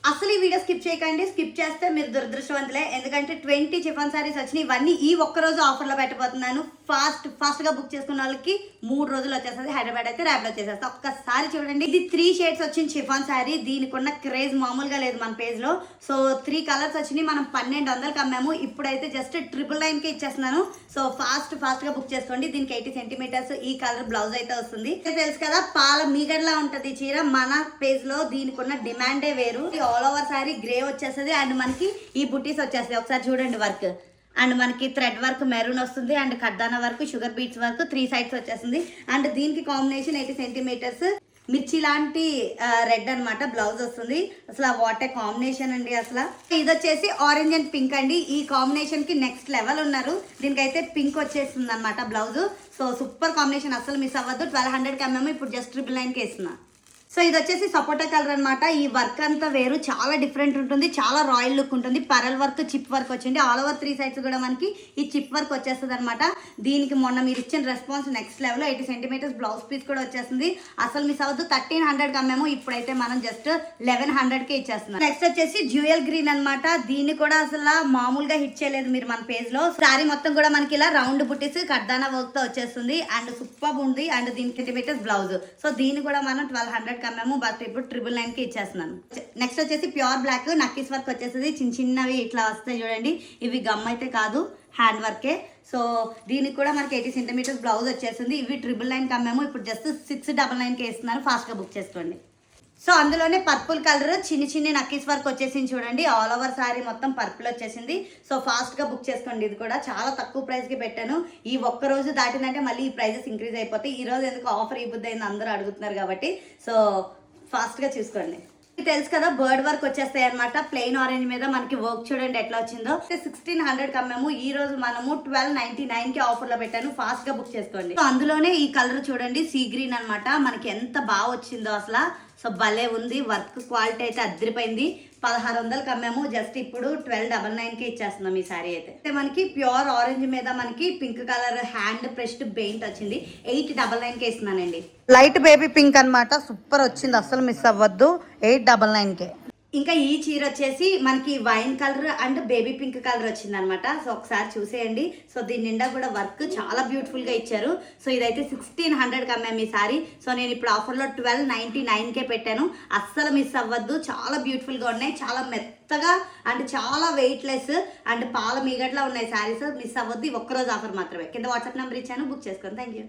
అసలు ఈ video skip చేయకండి. స్కిప్ చేస్తే మీరు దురదృష్టవంతులే. ఎందుకంటే 20 చిఫాన్ సారీస్ వచ్చినాయి. ఇవన్నీ ఈ ఒక్కరోజు ఆఫర్లో పెట్టబోతున్నాను. ఫాస్ట్గా బుక్ చేసుకున్న వాళ్ళకి 3 రోజులు వచ్చేస్తుంది. హైదరాబాద్ అయితే ర్యాబ్లో వచ్చేసేస్తా. ఒక్కసారి చూడండి, ఇది 3 షేడ్స్ వచ్చిన చిఫాన్ సారీ. దీనికి ఉన్న క్రేజ్ మామూలుగా లేదు మన పేజ్లో. సో 3 కలర్స్ వచ్చినాయి. మనం 1200కి అమ్మాము. ఇప్పుడైతే జస్ట్ 999కి ఇచ్చేస్తున్నాను. సో ఫాస్ట్గా బుక్ చేసుకోండి. దీనికి 80 సెంటీమీటర్స్ ఈ కలర్ బ్లౌజ్ అయితే వస్తుంది. తెలుసు కదా, పాల మీగడలా ఉంటుంది చీర. మన పేజ్లో దీనికి ఉన్న డిమాండే వేరు. ఆల్ ఓవర్ సారీ గ్రే వచ్చేస్తుంది అండ్ మనకి ఈ బుటీస్ వచ్చేస్తాయి. ఒకసారి చూడండి వర్క్ అండ్ మనకి థ్రెడ్ వర్క్ మెరూన్ వస్తుంది అండ్ కడ్దానా work, sugar beads work 3 sides వచ్చేస్తుంది. అండ్ దీనికి కాంబినేషన్ 80 సెంటీమీటర్స్ మిర్చి లాంటి రెడ్ అనమాట బ్లౌజ్ వస్తుంది. అసలు వాటే కాంబినేషన్ అండి. అసలు ఇది వచ్చేసి ఆరెంజ్ అండ్ పింక్ అండి. ఈ కాంబినేషన్ కి నెక్స్ట్ లెవెల్ ఉన్నారు. దీనికైతే పింక్ వచ్చేస్తుంది అనమాట బ్లౌజ్. సో సూపర్ కాంబినేషన్, అసలు మిస్ అవ్వద్దు. 1200కి అమ్మాము, ఇప్పుడు జస్ట్ 999కి వేస్తున్నా. సో ఇది వచ్చేసి సపోటా కలర్ అనమాట. ఈ వర్క్ అంతా వేరు, చాలా డిఫరెంట్ ఉంటుంది, చాలా రాయల్ లుక్ ఉంటుంది. పరల్ వర్క్, చిప్ వర్క్ వచ్చింది. ఆల్ ఓవర్ 3 సైడ్స్ కూడా మనకి ఈ చిప్ వర్క్ వచ్చేస్తుంది అనమాట. దీనికి మొన్న మీరు ఇచ్చిన response next level. 80 centimetres blouse piece కూడా వచ్చేస్తుంది. అసలు మిస్ అవ్వద్దు. 1300కి అమ్మాము, ఇప్పుడైతే మనం జస్ట్ 1100కే ఇచ్చేస్తున్నాం. నెక్స్ట్ వచ్చేసి డ్యూయల్ గ్రీన్ అనమాట. దీన్ని కూడా అసలు మామూలుగా హిట్ చేయలేదు మీరు మన పేజ్ లో. సారీ మొత్తం కూడా మనకి ఇలా రౌండ్ బుట్టీస్ కడ్దానా వర్క్ తో వచ్చేస్తుంది అండ్ సూపర్ ఉంది. అండ్ దీనికి సెంటీమీటర్స్ బ్లౌజ్. సో దీన్ని కూడా మనం 1200 అమ్మాము, బట్ ఇప్పుడు 999కి ఇచ్చేస్తున్నాను. నెక్స్ట్ వచ్చేసి ప్యూర్ బ్లాక్ నక్కీస్ వర్క్ వచ్చేస్తుంది. చిన్నవి ఇట్లా వస్తాయి చూడండి. ఇవి గమ్ అయితే కాదు, హ్యాండ్ వర్కే. సో దీనికి కూడా మనకి 80 సెంటీమీటర్స్ బ్లౌజ్ వచ్చేస్తుంది. ఇవి 999కి అమ్మాము, ఇప్పుడు జస్ట్ 699కి వేస్తున్నాను. ఫాస్ట్గా బుక్ చేసుకోండి. సో అందులోనే పర్పుల్ కలర్ చిన్ని నక్కీస్ వర్క్ వచ్చేసింది చూడండి. ఆల్ ఓవర్ సారీ మొత్తం పర్పుల్ వచ్చేసింది. సో ఫాస్ట్గా బుక్ చేసుకోండి. ఇది కూడా చాలా తక్కువ ప్రైస్కి పెట్టాను. ఈ ఒక్క రోజు దాటిందంటే మళ్ళీ ఈ ప్రైజెస్ ఇంక్రీజ్ అయిపోతాయి. ఈ రోజు ఎందుకు ఆఫర్ ఈ బుద్ధి అయింది అందరూ అడుగుతున్నారు కాబట్టి. సో ఫాస్ట్గా చూసుకోండి. తెలుసు కదా, బర్డ్ వర్క్ వచ్చేస్తాయి అనమాట. ప్లెయిన్ ఆరెంజ్ మీద మనకి వర్క్ చూడండి ఎట్లా వచ్చిందో. 1600కి అమ్మాము, ఈ రోజు మనము 1299కి ఆఫర్లో పెట్టాను. ఫాస్ట్గా బుక్ చేసుకోండి. సో అందులోనే ఈ కలర్ చూడండి, సీ గ్రీన్ అనమాట. మనకి ఎంత బాగా వచ్చిందో అసలు. సో భలే ఉంది, వర్క్ క్వాలిటీ అయితే అదిరిపోయింది. 1600కి అమ్మాము, జస్ట్ ఇప్పుడు 1299కి ఇచ్చేస్తున్నాం ఈ సారీ అయితే. మనకి ప్యూర్ ఆరెంజ్ మీద మనకి pink colour hand pressed paint వచ్చింది. 899కి ఇస్తున్నానండి. లైట్ బేబీ పింక్ అనమాట. సూపర్ వచ్చింది, అసలు మిస్ అవ్వద్దు. 899కే. ఇంకా ఈ చీర వచ్చేసి మనకి wine colour and baby pink colour వచ్చింది అనమాట. సో ఒకసారి చూసేయండి. సో దీని నిండా కూడా వర్క్ చాలా బ్యూటిఫుల్ గా ఇచ్చారు. సో ఇదైతే 1600కి అమ్మాము ఈ సారీ. సో నేను ఇప్పుడు ఆఫర్లో 1299కే పెట్టాను. అస్సలు మిస్ అవ్వద్దు. చాలా బ్యూటిఫుల్ గా ఉన్నాయి, చాలా మెత్తగా అండ్ చాలా వెయిట్ లెస్ అండ్ పాల మీగడ్లా ఉన్నాయి సారీస్. మిస్ అవ్వద్దు. ఒక్కరోజు ఆఫర్ మాత్రమే. కింద వాట్సాప్ నెంబర్ ఇచ్చాను, బుక్ చేసుకోండి. Thank you.